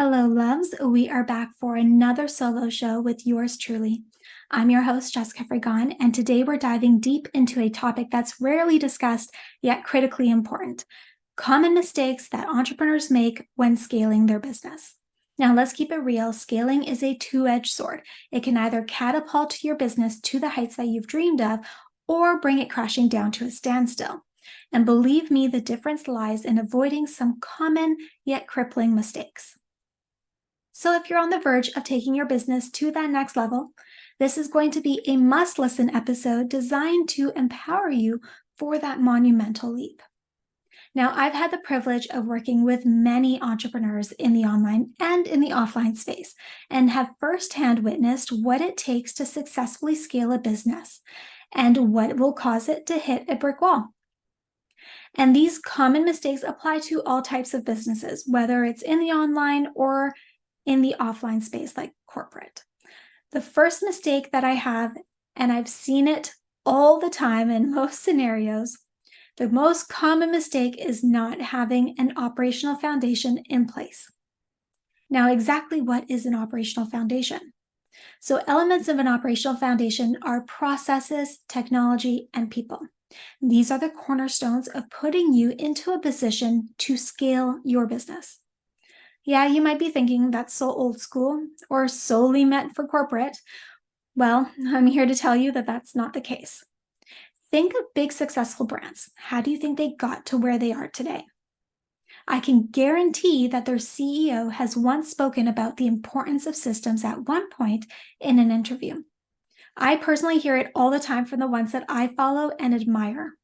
Hello, loves. We are back for another solo show with yours truly. I'm your host, Jessica Frigon, and today we're diving deep into a topic that's rarely discussed, yet critically important: common mistakes that entrepreneurs make when scaling their business. Now, let's keep it real. Scaling is a two-edged sword. It can either catapult your business to the heights that you've dreamed of or bring it crashing down to a standstill. And believe me, the difference lies in avoiding some common yet crippling mistakes. So, if you're on the verge of taking your business to that next level, this is going to be a must listen episode designed to empower you for that monumental leap. Now, I've had the privilege of working with many entrepreneurs in the online and in the offline space and have firsthand witnessed what it takes to successfully scale a business and what will cause it to hit a brick wall. And these common mistakes apply to all types of businesses, whether it's in the online or in the offline space like corporate. The first mistake that I have, and I've seen it all the time in most scenarios, the most common mistake is not having an operational foundation in place. Now, exactly what is an operational foundation? So, elements of an operational foundation are processes, technology, and people. These are the cornerstones of putting you into a position to scale your business. Yeah, you might be thinking that's so old school or solely meant for corporate. Well, I'm here to tell you that that's not the case. Think of big successful brands. How do you think they got to where they are today? I can guarantee that their CEO has once spoken about the importance of systems at one point in an interview. I personally hear it all the time from the ones that I follow and admire.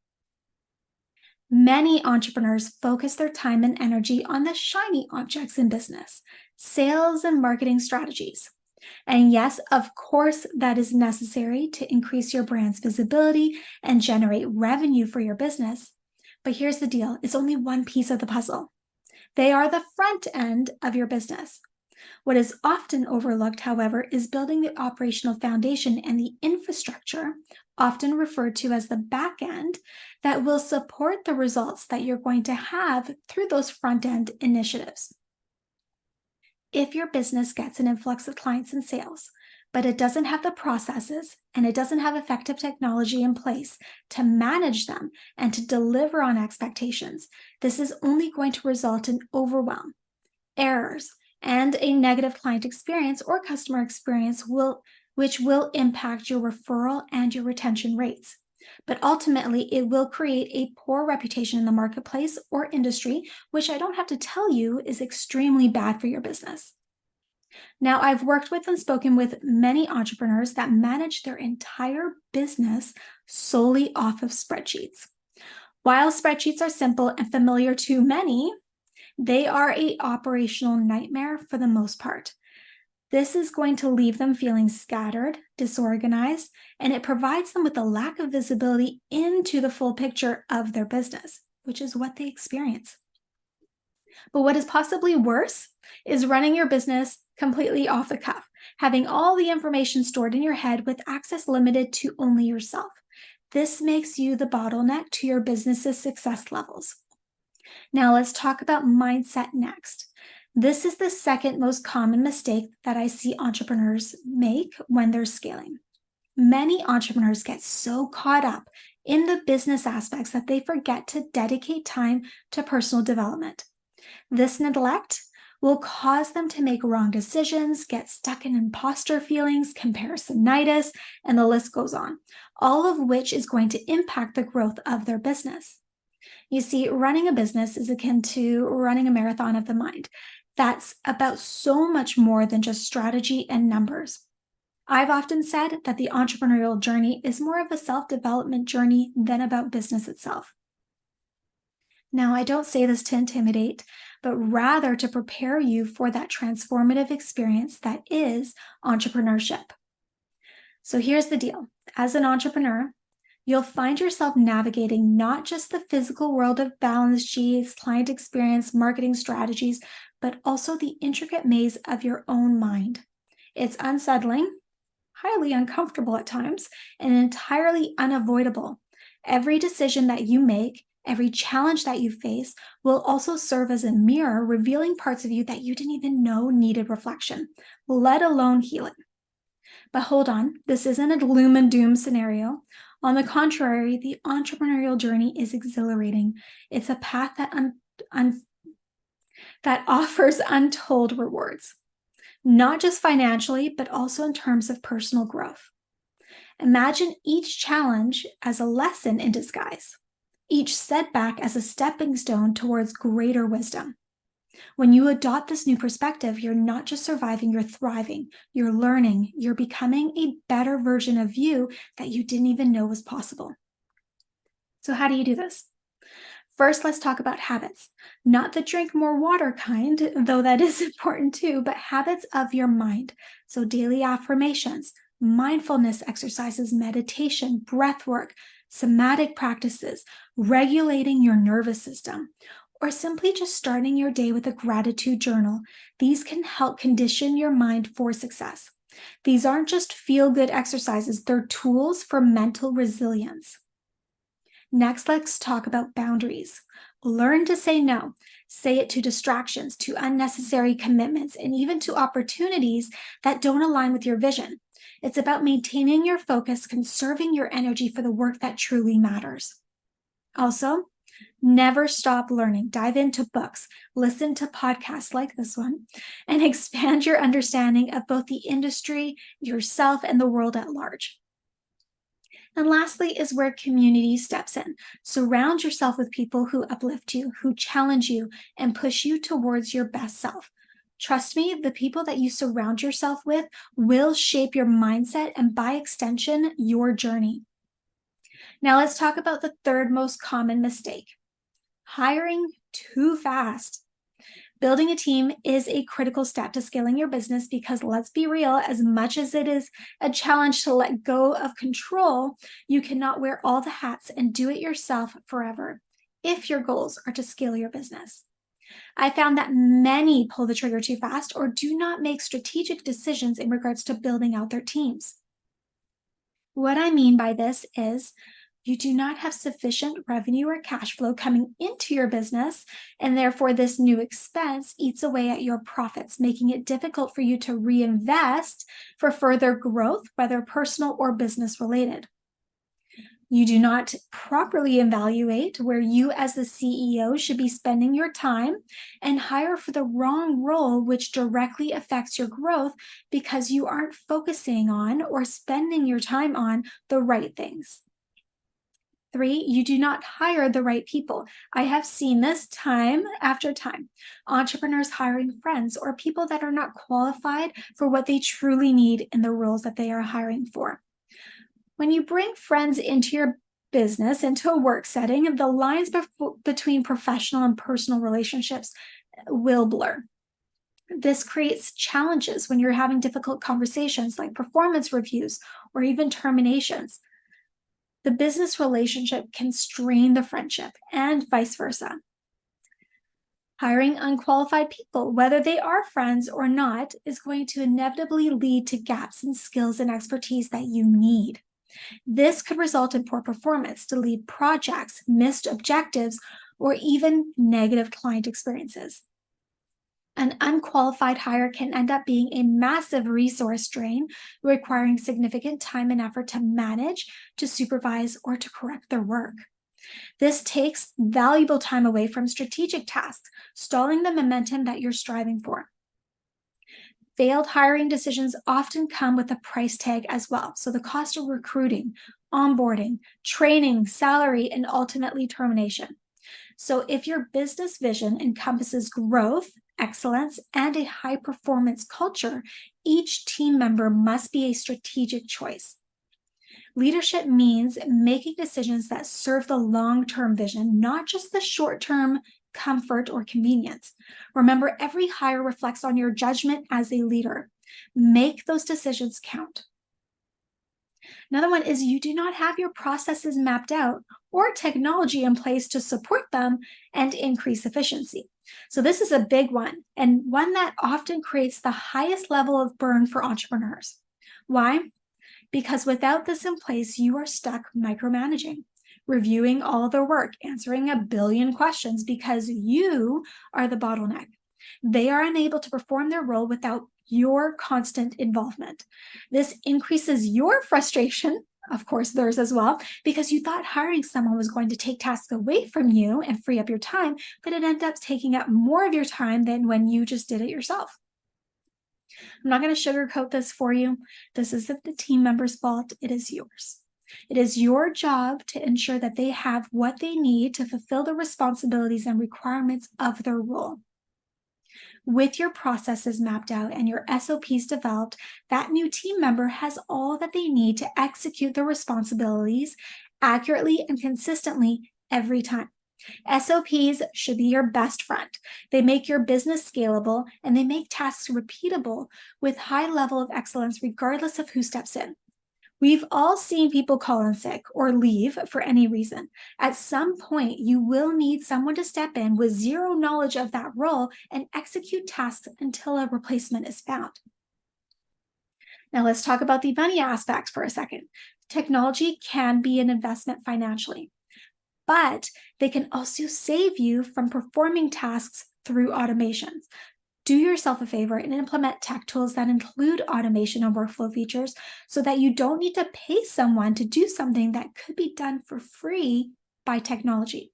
Many entrepreneurs focus their time and energy on the shiny objects in business, sales and marketing strategies. And yes, of course, that is necessary to increase your brand's visibility and generate revenue for your business. But here's the deal: it's only one piece of the puzzle. They are the front end of your business. What is often overlooked, however, is building the operational foundation and the infrastructure, often referred to as the back end, that will support the results that you're going to have through those front end initiatives. If your business gets an influx of clients and sales, but it doesn't have the processes and it doesn't have effective technology in place to manage them and to deliver on expectations, this is only going to result in overwhelm, errors, and a negative client experience or customer experience which will impact your referral and your retention rates. But ultimately, it will create a poor reputation in the marketplace or industry, which I don't have to tell you is extremely bad for your business. Now, I've worked with and spoken with many entrepreneurs that manage their entire business solely off of spreadsheets. While spreadsheets are simple and familiar to many, they are an operational nightmare for the most part. This is going to leave them feeling scattered, disorganized, and it provides them with a lack of visibility into the full picture of their business, which is what they experience. But what is possibly worse is running your business completely off the cuff, having all the information stored in your head with access limited to only yourself. This makes you the bottleneck to your business's success levels. Now let's talk about mindset next. This is the second most common mistake that I see entrepreneurs make when they're scaling. Many entrepreneurs get so caught up in the business aspects that they forget to dedicate time to personal development. This neglect will cause them to make wrong decisions, get stuck in imposter feelings, comparisonitis, and the list goes on, all of which is going to impact the growth of their business. You see, running a business is akin to running a marathon of the mind. That's about so much more than just strategy and numbers. I've often said that the entrepreneurial journey is more of a self-development journey than about business itself. Now, I don't say this to intimidate, but rather to prepare you for that transformative experience that is entrepreneurship. So here's the deal. As an entrepreneur, you'll find yourself navigating not just the physical world of balance sheets, client experience, marketing strategies, but also the intricate maze of your own mind. It's unsettling, highly uncomfortable at times, and entirely unavoidable. Every decision that you make Every challenge that you face will also serve as a mirror, revealing parts of you that you didn't even know needed reflection, let alone healing. But hold on, this isn't a gloom and doom scenario. On the contrary, the entrepreneurial journey is exhilarating. It's a path that offers untold rewards, not just financially, but also in terms of personal growth. Imagine each challenge as a lesson in disguise, each setback as a stepping stone towards greater wisdom. When you adopt this new perspective, you're not just surviving, you're thriving, you're learning, you're becoming a better version of you that you didn't even know was possible. So, how do you do this? First, let's talk about habits. Not the drink more water kind, though that is important too, but habits of your mind. So, daily affirmations, mindfulness exercises, meditation, breath work, somatic practices, regulating your nervous system, or simply just starting your day with a gratitude journal. These can help condition your mind for success. These aren't just feel good exercises, they're tools for mental resilience. Next, let's talk about boundaries. Learn to say no. Say it to distractions, to unnecessary commitments, and even to opportunities that don't align with your vision. It's about maintaining your focus, conserving your energy for the work that truly matters. Also, never stop learning. Dive into books, listen to podcasts like this one, and expand your understanding of both the industry, yourself, and the world at large. And lastly is where community steps in. Surround yourself with people who uplift you, who challenge you, and push you towards your best self. Trust me, the people that you surround yourself with will shape your mindset and, by extension, your journey. Now, let's talk about the third most common mistake: hiring too fast. Building a team is a critical step to scaling your business because, let's be real, as much as it is a challenge to let go of control, you cannot wear all the hats and do it yourself forever if your goals are to scale your business. I found that many pull the trigger too fast or do not make strategic decisions in regards to building out their teams. What I mean by this is you do not have sufficient revenue or cash flow coming into your business, and therefore this new expense eats away at your profits, making it difficult for you to reinvest for further growth, whether personal or business related. You do not properly evaluate where you as the CEO should be spending your time and hire for the wrong role, which directly affects your growth because you aren't focusing on or spending your time on the right things. 3, you do not hire the right people. I have seen this time after time. Entrepreneurs hiring friends or people that are not qualified for what they truly need in the roles that they are hiring for. When you bring friends into your business, into a work setting, the lines between professional and personal relationships will blur. This creates challenges when you're having difficult conversations like performance reviews or even terminations. The business relationship can strain the friendship and vice versa. Hiring unqualified people, whether they are friends or not, is going to inevitably lead to gaps in skills and expertise that you need. This could result in poor performance, delayed projects, missed objectives, or even negative client experiences. An unqualified hire can end up being a massive resource drain, requiring significant time and effort to manage, to supervise, or to correct their work. This takes valuable time away from strategic tasks, stalling the momentum that you're striving for. Failed hiring decisions often come with a price tag as well. So the cost of recruiting, onboarding, training, salary, and ultimately termination. So if your business vision encompasses growth, excellence, and a high performance culture, each team member must be a strategic choice. Leadership means making decisions that serve the long-term vision, not just the short-term comfort or convenience. Remember, every hire reflects on your judgment as a leader. Make those decisions count. Another one is you do not have your processes mapped out or technology in place to support them and increase efficiency. So this is a big one, and one that often creates the highest level of burn for entrepreneurs. Why? Because without this in place, you are stuck micromanaging, reviewing all of their work, answering a billion questions because you are the bottleneck. They are unable to perform their role without your constant involvement. This increases your frustration, of course, theirs as well, because you thought hiring someone was going to take tasks away from you and free up your time, but it ended up taking up more of your time than when you just did it yourself. I'm not going to sugarcoat this for you. This isn't the team member's fault, it is yours. It is your job to ensure that they have what they need to fulfill the responsibilities and requirements of their role. With your processes mapped out and your SOPs developed, that new team member has all that they need to execute their responsibilities accurately and consistently every time. SOPs should be your best friend. They make your business scalable and they make tasks repeatable with high level of excellence regardless of who steps in. We've all seen people call in sick or leave for any reason. At some point, you will need someone to step in with zero knowledge of that role and execute tasks until a replacement is found. Now, let's talk about the money aspect for a second. Technology can be an investment financially, but they can also save you from performing tasks through automations. Do yourself a favor and implement tech tools that include automation and workflow features so that you don't need to pay someone to do something that could be done for free by technology.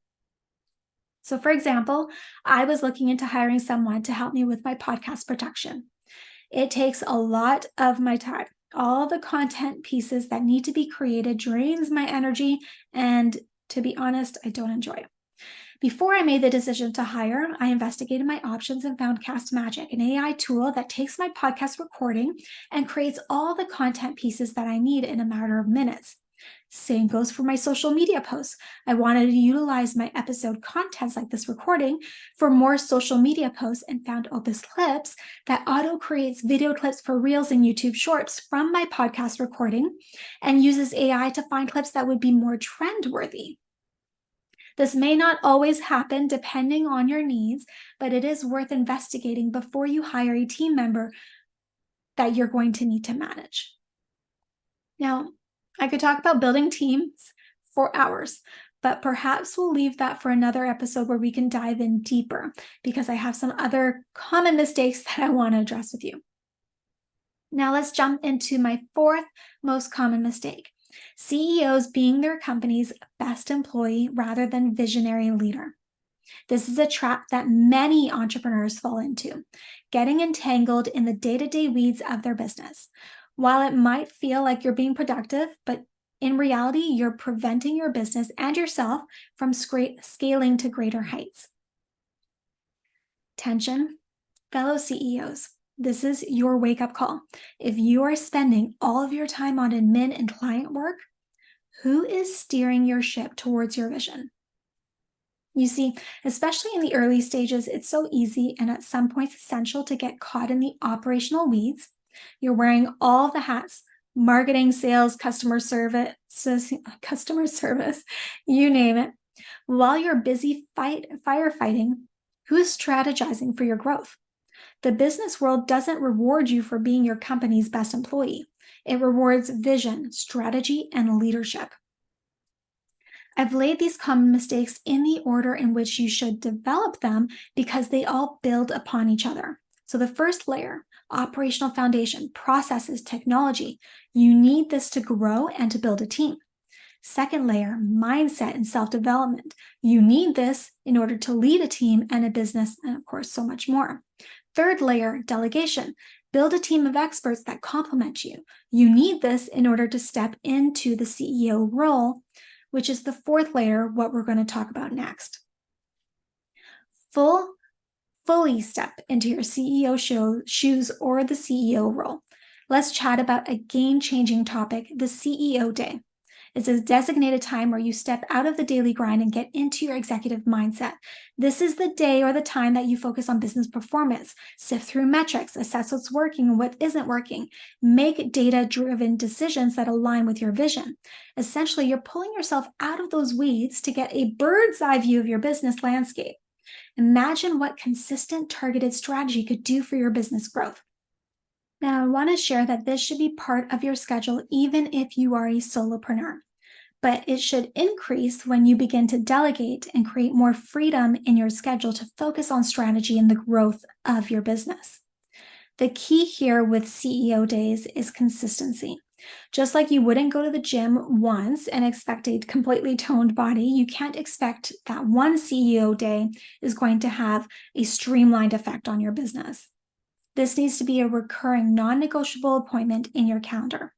So, for example, I was looking into hiring someone to help me with my podcast production. It takes a lot of my time. All the content pieces that need to be created drains my energy, and to be honest, I don't enjoy it. Before I made the decision to hire, I investigated my options and found Cast Magic, an AI tool that takes my podcast recording and creates all the content pieces that I need in a matter of minutes. Same goes for my social media posts. I wanted to utilize my episode contents like this recording for more social media posts and found Opus Clips that auto creates video clips for Reels and YouTube Shorts from my podcast recording and uses AI to find clips that would be more trend worthy. This may not always happen depending on your needs, but it is worth investigating before you hire a team member that you're going to need to manage. Now, I could talk about building teams for hours, but perhaps we'll leave that for another episode where we can dive in deeper because I have some other common mistakes that I want to address with you. Now, let's jump into my fourth most common mistake. CEOs being their company's best employee rather than visionary leader. This is a trap that many entrepreneurs fall into, getting entangled in the day-to-day weeds of their business. While it might feel like you're being productive, but in reality, you're preventing your business and yourself from scaling to greater heights. Attention, fellow CEOs. This is your wake-up call. If you are spending all of your time on admin and client work, who is steering your ship towards your vision? You see, especially in the early stages, it's so easy and at some points essential to get caught in the operational weeds. You're wearing all the hats: marketing, sales, customer service, you name it. While you're busy firefighting, who's strategizing for your growth? The business world doesn't reward you for being your company's best employee. It rewards vision, strategy, and leadership. I've laid these common mistakes in the order in which you should develop them because they all build upon each other. So the first layer, operational foundation, processes, technology. You need this to grow and to build a team. Second layer, mindset and self-development. You need this in order to lead a team and a business, and of course, so much more. Third layer, delegation. Build a team of experts that complement you. You need this in order to step into the CEO role, which is the fourth layer, what we're going to talk about next. Fully step into your CEO shoes or the CEO role. Let's chat about a game-changing topic, the CEO day. It's a designated time where you step out of the daily grind and get into your executive mindset. This is the day or the time that you focus on business performance, sift through metrics, assess what's working and what isn't working, make data-driven decisions that align with your vision. Essentially, you're pulling yourself out of those weeds to get a bird's eye view of your business landscape. Imagine what consistent targeted strategy could do for your business growth. Now, I want to share that this should be part of your schedule even if you are a solopreneur. but it should increase when you begin to delegate and create more freedom in your schedule to focus on strategy and the growth of your business. The key here with CEO days is consistency. Just like you wouldn't go to the gym once and expect a completely toned body, you can't expect that one CEO day is going to have a streamlined effect on your business. This needs to be a recurring, non-negotiable appointment in your calendar.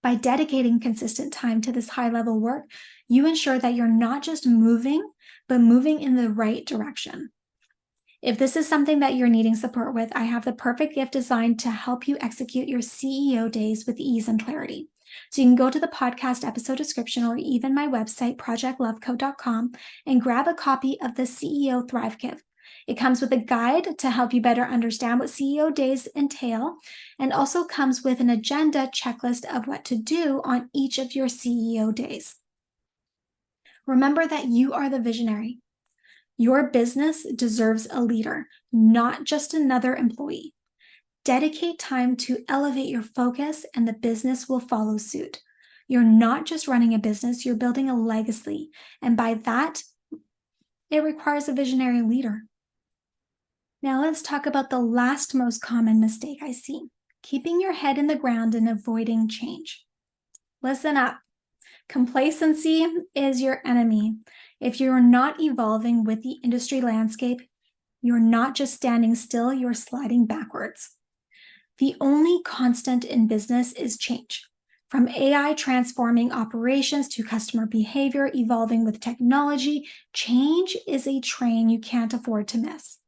By dedicating consistent time to this high-level work, you ensure that you're not just moving, but moving in the right direction. If this is something that you're needing support with, I have the perfect gift designed to help you execute your CEO days with ease and clarity. So you can go to the podcast episode description or even my website, projectloveco.com, and grab a copy of the CEO Thrive Kit. It comes with a guide to help you better understand what CEO days entail, and also comes with an agenda checklist of what to do on each of your CEO days. Remember that you are the visionary. Your business deserves a leader, not just another employee. Dedicate time to elevate your focus, and the business will follow suit. You're not just running a business, you're building a legacy. And by that, it requires a visionary leader. Now let's talk about the last most common mistake I see: keeping your head in the ground and avoiding change. Listen up. Complacency is your enemy. If you're not evolving with the industry landscape, you're not just standing still, you're sliding backwards. The only constant in business is change. From AI transforming operations to customer behavior evolving with technology, change is a train you can't afford to miss.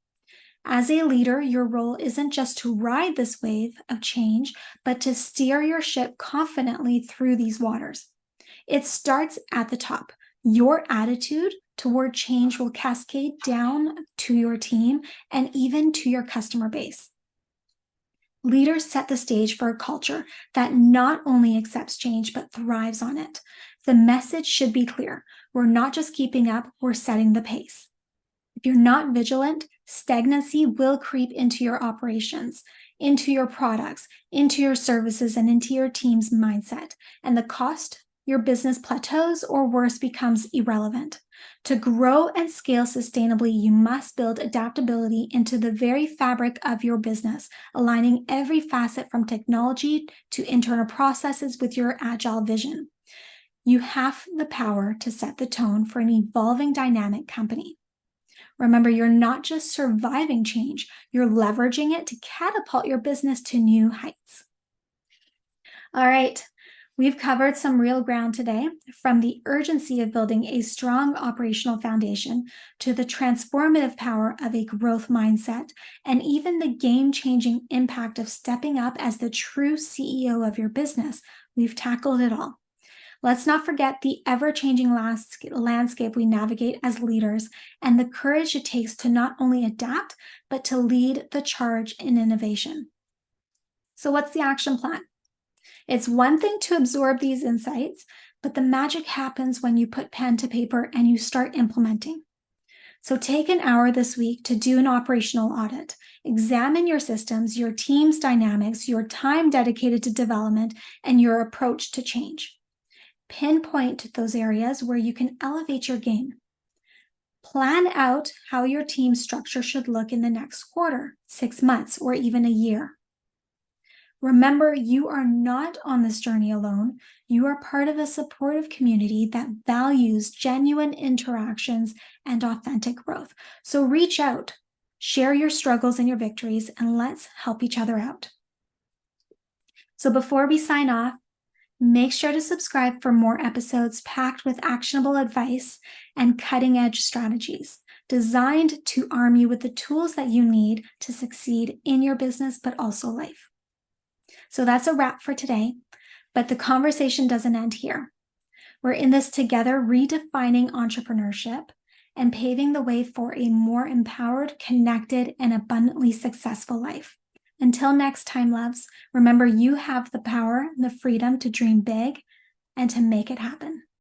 As a leader, your role isn't just to ride this wave of change, but to steer your ship confidently through these waters. It starts at the top. Your attitude toward change will cascade down to your team and even to your customer base. Leaders set the stage for a culture that not only accepts change, but thrives on it. The message should be clear. We're not just keeping up, we're setting the pace. If you're not vigilant, stagnancy will creep into your operations, into your products, into your services, and into your team's mindset. And the cost? Your business plateaus, or worse, becomes irrelevant. To grow and scale sustainably, you must build adaptability into the very fabric of your business, aligning every facet from technology to internal processes with your agile vision. You have the power to set the tone for an evolving, dynamic company. Remember, you're not just surviving change, you're leveraging it to catapult your business to new heights. All right. We've covered some real ground today, from the urgency of building a strong operational foundation to the transformative power of a growth mindset, and even the game-changing impact of stepping up as the true CEO of your business. We've tackled it all. Let's not forget the ever-changing landscape we navigate as leaders and the courage it takes to not only adapt, but to lead the charge in innovation. So what's the action plan? It's one thing to absorb these insights, but the magic happens when you put pen to paper and you start implementing. So take an hour this week to do an operational audit. Examine your systems, your team's dynamics, your time dedicated to development, and your approach to change. Pinpoint those areas where you can elevate your game. Plan out how your team structure should look in the next quarter, 6 months, or even a year. Remember, you are not on this journey alone. You are part of a supportive community that values genuine interactions and authentic growth. So reach out, share your struggles and your victories, and let's help each other out. So before we sign off, make sure to subscribe for more episodes packed with actionable advice and cutting-edge strategies designed to arm you with the tools that you need to succeed in your business, but also life. So that's a wrap for today, but the conversation doesn't end here. We're in this together, redefining entrepreneurship and paving the way for a more empowered, connected, and abundantly successful life. Until next time, loves, remember you have the power and the freedom to dream big and to make it happen.